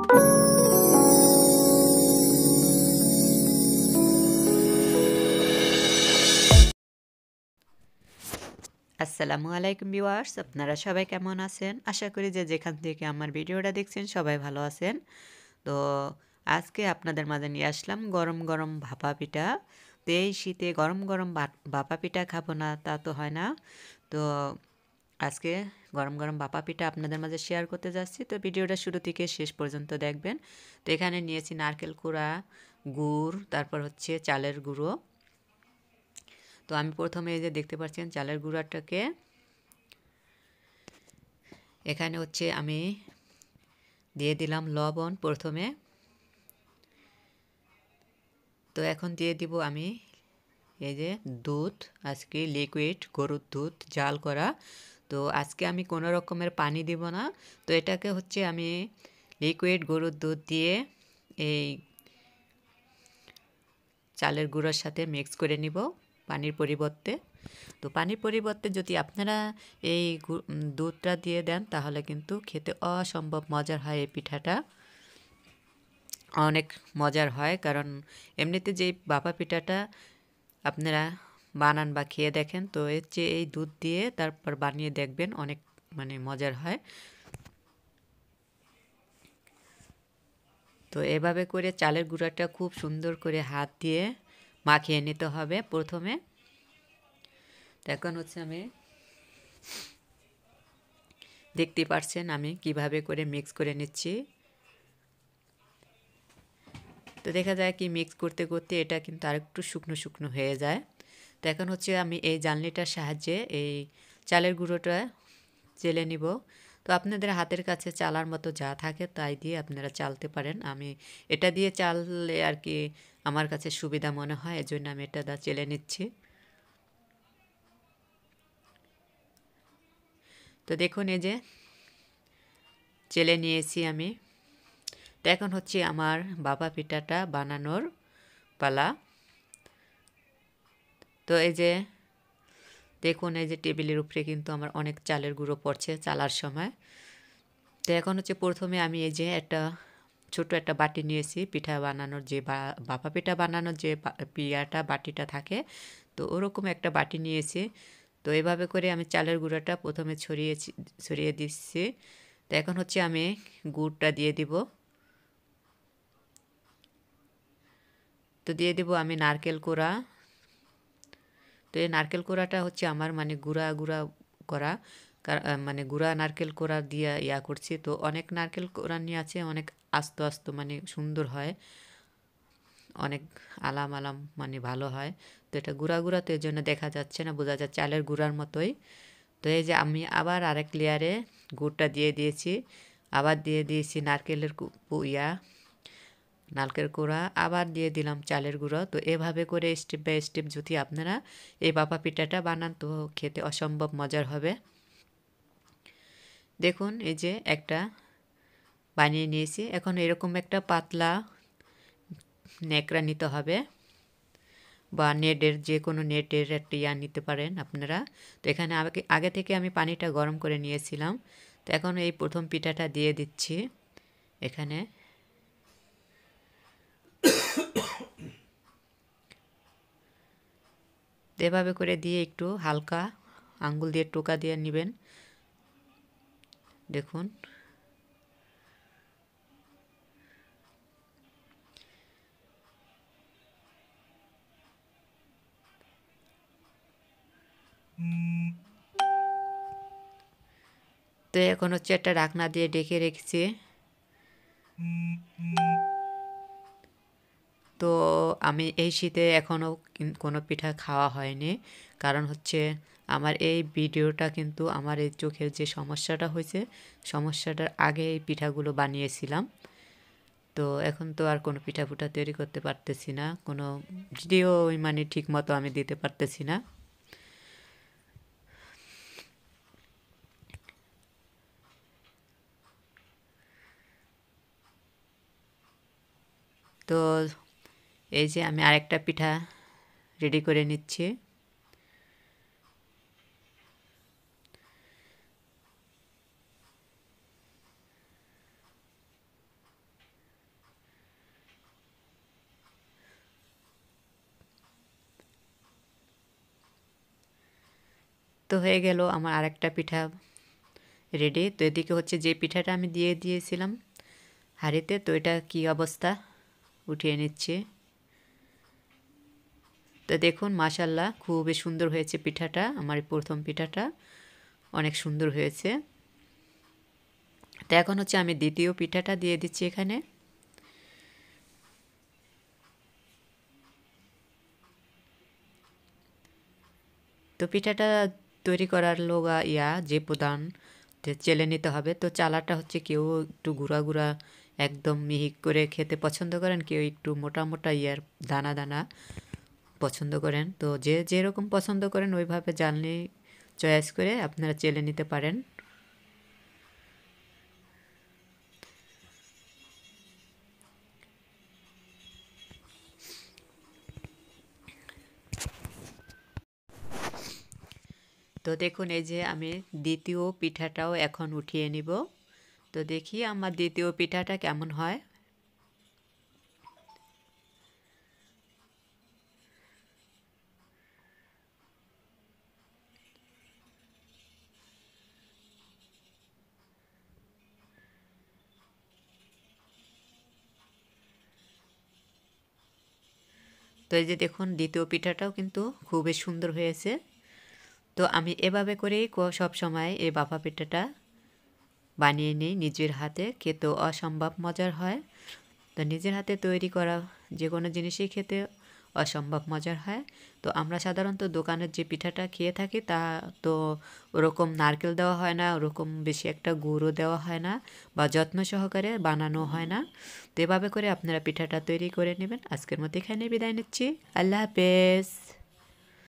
আসসালামু আলাইকুম ভিউয়ার্স, আপনারা সবাই কেমন আছেন? আশা করি যে যেখান থেকে আমার ভিডিওটা দেখছেন সবাই ভালো আছেন। তো আজকে আপনাদের মাঝে নিয়ে আসলাম গরম গরম ভাপা পিঠা। তো এই শীতে গরম গরম ভাপা পিঠা খাবো না তা তো হয় না। তো আজকে গরম গরম ভাপা পিঠা আপনাদের মাঝে শেয়ার করতে যাচ্ছি। তো ভিডিওটা শুরু থেকে শেষ পর্যন্ত দেখবেন। তো এখানে নিয়েছি নারকেল কুড়া, গুড়, তারপর হচ্ছে চালের গুঁড়ো। তো আমি প্রথমে এই যে দেখতে পাচ্ছেন চালের গুঁড়াটাকে এখানে হচ্ছে আমি দিয়ে দিলাম লবণ প্রথমে। তো এখন দিয়ে দিব আমি এই যে দুধ, আজকে লিকুইড গরুর দুধ জাল করা। তো আজকে আমি কোনো রকমের পানি দিব না। তো এটাকে হচ্ছে আমি লিকুইড গরুর দুধ দিয়ে এই চালের গুঁড়োর সাথে মিক্স করে নিব পানির পরিবর্তে। তো পানির পরিবর্তে যদি আপনারা এই দুধটা দিয়ে দেন তাহলে কিন্তু খেতে অসম্ভব মজার হয় এই পিঠাটা। অনেক মজার হয়, কারণ এমনিতে যে ভাপা পিঠাটা আপনারা বানান বা খেয়ে দেখেন, তো এর চেয়ে এই দুধ দিয়ে তারপর বানিয়ে দেখবেন অনেক মজার হয়। তো এভাবে করে চালের গুঁড়াটা খুব সুন্দর করে হাত দিয়ে মাখিয়ে নিতে হবে প্রথমে। তো এখন হচ্ছে আমি দেখতে পাচ্ছেন আমি কিভাবে করে মিক্স করে নিচ্ছি। তো দেখা যায় কি মিক্স করতে করতে এটা কিন্তু আরেকটু শুকনো শুকনো হয়ে যায়। তো এখন হচ্ছে আমি এই জানলিটার সাহায্যে এই চালের গুঁড়োটা চেলে নিব। তো আপনাদের হাতের কাছে চালার মতো যা থাকে তাই দিয়ে আপনারা চালতে পারেন। আমি এটা দিয়ে চাললে আর কি আমার কাছে সুবিধা মনে হয়, এজন্য আমি এটা দা চেলে নিচ্ছি। তো দেখুন এই যে চেলে নিয়েছি আমি। তো এখন হচ্ছে আমার ভাপা পিঠাটা বানানোর পালা। তো এই যে দেখুন এই যে টেবিলের উপরে কিন্তু আমার অনেক চালের গুঁড়ো পড়ছে চালার সময়। তো এখন হচ্ছে প্রথমে আমি এই যে ছোট একটা বাটি নিয়েছি পিঠা বানানোর যে ভাপা পিঠা বানানোর যে বাটিটা থাকে, তো ওরকম একটা বাটি নিয়েছি। তো এভাবে করে আমি চালের গুঁড়োটা প্রথমে ছড়িয়ে দিচ্ছি। তো এখন হচ্ছে আমি গুড়টা দিয়ে দিব। তো দিয়ে দিব আমি নারকেল কোড়া। তো এই নারকেল কোড়াটা হচ্ছে আমার গুঁড়া গুঁড়া করা, গুঁড়া নারকেল কোড়া দিয়ে করছি। তো অনেক নারকেল কোড়া নিয়ে আছে অনেক আস্ত আস্ত সুন্দর হয়, অনেক আলাম আলাম ভালো হয়। তো এটা গুঁড়া গুঁড়া, তো এর জন্য দেখা যাচ্ছে না, বোঝা যায় চালের গুঁড়ার মতোই। তো এই যে আমি আবার আরেক লেয়ারে গুড়টা দিয়ে দিয়েছি, আবার দিয়ে দিয়েছি নারকেলের নারকেল কোড়া, আবার দিয়ে দিলাম চালের গুঁড়ো। তো এভাবে করে স্টেপ বাই স্টেপ যদি আপনারা এই ভাপা পিঠাটা বানান তো খেতে অসম্ভব মজার হবে। দেখুন এই যে একটা বানিয়ে নিয়েছি। এখন এরকম একটা পাতলা ন্যাকড়া নিতে হবে, বা নেটের যে কোনো নেটের একটা নিতে পারেন আপনারা। তো এখানে আগে থেকে আমি পানিটা গরম করে নিয়েছিলাম। তো এখন এই প্রথম পিঠাটা দিয়ে দিচ্ছি এখানে। এভাবে করে দিয়ে একটু হালকা আঙ্গুল দিয়ে টোকা দিয়ে নেবেন। দেখুন তো এখন হচ্ছে একটা ঢাকনা দিয়ে ঢেকে রেখেছি। তো আমি এই শীতে এখনও কোনো পিঠা খাওয়া হয়নি, কারণ হচ্ছে আমার এই ভিডিওটা কিন্তু আমার এই চোখের যে সমস্যাটা হয়েছে, সমস্যাটার আগে এই পিঠাগুলো বানিয়েছিলাম। তো এখন তো আর কোনো পিঠা তৈরি করতে পারতেছি না, কোনো ভিডিও ঠিক মতো আমি দিতে পারতেছি না। তো এই যে আমি আরেকটা পিঠা রেডি করে নিচ্ছি। তো হয়ে গেল আমার আরেকটা পিঠা রেডি। তো এদিকে হচ্ছে যে পিঠাটা আমি দিয়ে দিয়েছিলাম হাঁড়িতে, তো এটা কী অবস্থা উঠিয়ে নিচ্ছি। তো দেখুন মাশাল্লাহ খুবই সুন্দর হয়েছে পিঠাটা, আমার প্রথম পিঠাটা অনেক সুন্দর হয়েছে। তো এখন হচ্ছে আমি দ্বিতীয় পিঠাটা দিয়ে দিচ্ছি এখানে। তো পিঠাটা তৈরি করার লোগা যে প্রধান চেলে নিতে হবে। তো চালাটা হচ্ছে কেউ একটু গুঁড়া গুঁড়া একদম মিহি করে খেতে পছন্দ করেন, কেউ একটু মোটা মোটা দানা দানা পছন্দ করেন। তো যে যেরকম পছন্দ করেন ওইভাবে জানলে চয়েস করে আপনারা চেলে নিতে পারেন। তো দেখুন এই যে আমি দ্বিতীয় পিঠাটাও এখন উঠিয়ে নিব। তো দেখি আমার দ্বিতীয় পিঠাটা কেমন হয়। তো এই যে দেখুন দ্বিতীয় পিঠাটাও কিন্তু খুবই সুন্দর হয়েছে। তো আমি এভাবে করেই সব সময় এই ভাপা পিঠাটা বানিয়ে নিই নিজের হাতে, খেতেও অসম্ভব মজার হয়। তো নিজের হাতে তৈরি করা যে কোনো জিনিসই খেতে অসম্ভব মজার হয়। তো আমরা সাধারণত দোকানের যে পিঠাটা খেয়ে থাকি তা তো ওরকম নারকেল দেওয়া হয় না, ওরকম বেশি একটা গুঁড়ো দেওয়া হয় না বা যত্ন সহকারে বানানো হয় না। তো এভাবে করে আপনারা পিঠাটা তৈরি করে নেবেন। আজকের মতো এখানে বিদায় নিচ্ছি। আল্লাহ হাফেজ।